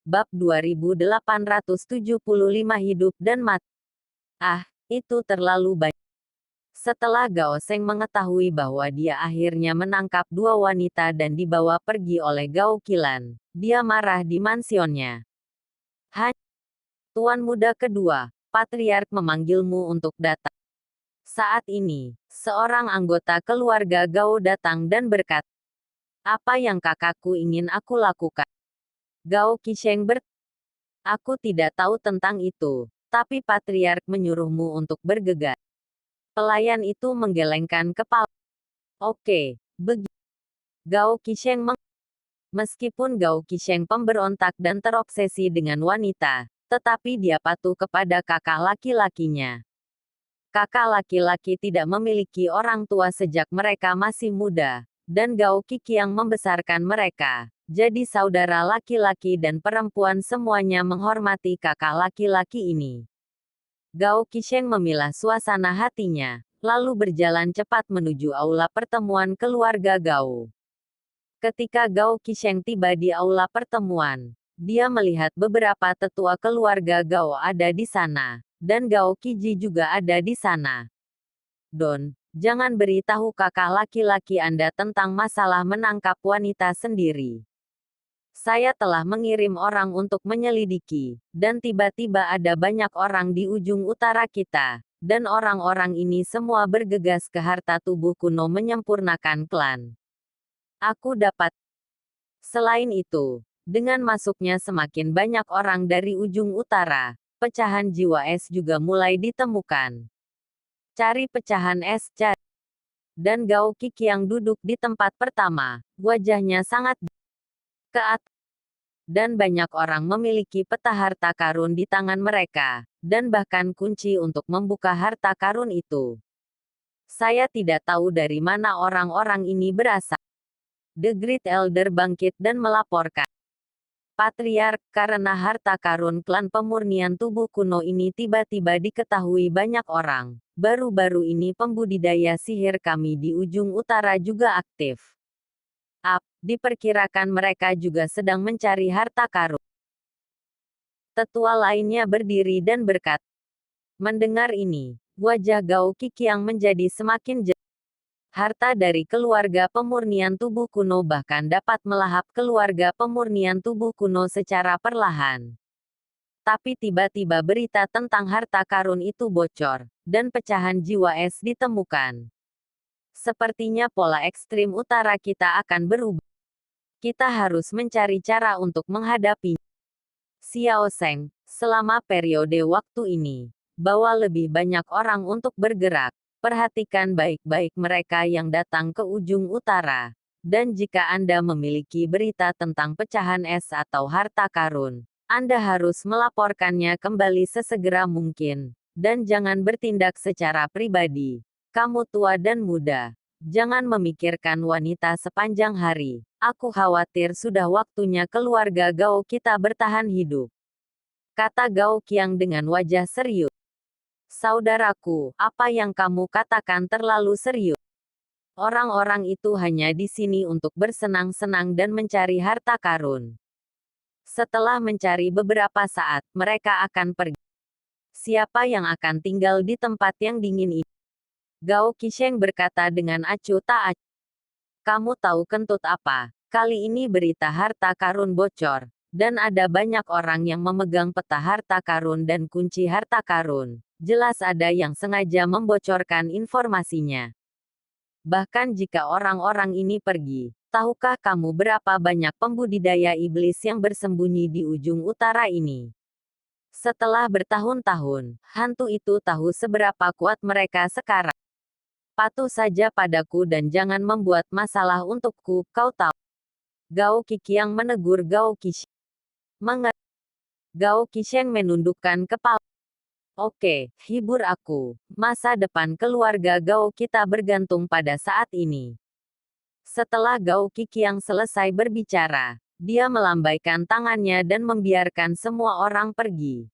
Bab 2875 Hidup dan Mati. Ah, itu terlalu banyak. Setelah Gao Seng mengetahui bahwa dia akhirnya menangkap dua wanita dan dibawa pergi oleh Gao Qilan, dia marah di mansionnya. Hanya, Tuan Muda Kedua, Patriark memanggilmu untuk datang. Saat ini, seorang anggota keluarga Gao datang dan berkata, apa yang kakakku ingin aku lakukan? Gao Qisheng aku tidak tahu tentang itu, tapi Patriark menyuruhmu untuk bergegas. Pelayan itu menggelengkan kepala. Oke, begitu. Gao Qisheng Meskipun Gao Qisheng pemberontak dan terobsesi dengan wanita, tetapi dia patuh kepada kakak laki-lakinya. Kakak laki-laki tidak memiliki orang tua sejak mereka masih muda, dan Gao Qiqiang membesarkan mereka. Jadi saudara laki-laki dan perempuan semuanya menghormati kakak laki-laki ini. Gao Qisheng memilah suasana hatinya, lalu berjalan cepat menuju aula pertemuan keluarga Gao. Ketika Gao Qisheng tiba di aula pertemuan, dia melihat beberapa tetua keluarga Gao ada di sana, dan Gao Qiji juga ada di sana. Don, jangan beritahu kakak laki-laki Anda tentang masalah menangkap wanita sendiri. Saya telah mengirim orang untuk menyelidiki, dan tiba-tiba ada banyak orang di ujung utara kita, dan orang-orang ini semua bergegas ke harta tubuh kuno menyempurnakan klan. Aku dapat. Selain itu, dengan masuknya semakin banyak orang dari ujung utara, pecahan jiwa es juga mulai ditemukan. Cari pecahan es, cari. Dan Gao Qiqiang duduk di tempat pertama, wajahnya sangat ke atas. Dan banyak orang memiliki peta harta karun di tangan mereka, dan bahkan kunci untuk membuka harta karun itu. Saya tidak tahu dari mana orang-orang ini berasal. The Great Elder bangkit dan melaporkan. Patriark, karena harta karun klan pemurnian tubuh kuno ini tiba-tiba diketahui banyak orang. Baru-baru ini pembudidaya sihir kami di ujung utara juga aktif. Diperkirakan mereka juga sedang mencari harta karun. Tetua lainnya berdiri dan berkata. Mendengar ini, wajah Gao Qiqiang menjadi semakin jelas. Harta dari keluarga pemurnian tubuh kuno bahkan dapat melahap keluarga pemurnian tubuh kuno secara perlahan. Tapi tiba-tiba berita tentang harta karun itu bocor, dan pecahan jiwa es ditemukan. Sepertinya pola ekstrim utara kita akan berubah. Kita harus mencari cara untuk menghadapinya. Xiao Seng, selama periode waktu ini, bawa lebih banyak orang untuk bergerak. Perhatikan baik-baik mereka yang datang ke ujung utara. Dan jika Anda memiliki berita tentang pecahan es atau harta karun, Anda harus melaporkannya kembali sesegera mungkin. Dan jangan bertindak secara pribadi. Kamu tua dan muda. Jangan memikirkan wanita sepanjang hari. Aku khawatir sudah waktunya keluarga Gao kita bertahan hidup. Kata Gao Qiang dengan wajah serius. Saudaraku, apa yang kamu katakan terlalu serius. Orang-orang itu hanya di sini untuk bersenang-senang dan mencari harta karun. Setelah mencari beberapa saat, mereka akan pergi. Siapa yang akan tinggal di tempat yang dingin ini? Gao Qisheng berkata dengan acuh tak acuh. Kamu tahu kentut apa? Kali ini berita harta karun bocor, dan ada banyak orang yang memegang peta harta karun dan kunci harta karun. Jelas ada yang sengaja membocorkan informasinya. Bahkan jika orang-orang ini pergi, tahukah kamu berapa banyak pembudidaya iblis yang bersembunyi di ujung utara ini? Setelah bertahun-tahun, hantu itu tahu seberapa kuat mereka sekarang. Patuh saja padaku dan jangan membuat masalah untukku, kau tahu. Gao Qiqiang menegur Gao Qisheng. Mengerti. Gao Qisheng menundukkan kepala. Oke, hibur aku. Masa depan keluarga Gao kita bergantung pada saat ini. Setelah Gao Qiqiang selesai berbicara, dia melambaikan tangannya dan membiarkan semua orang pergi.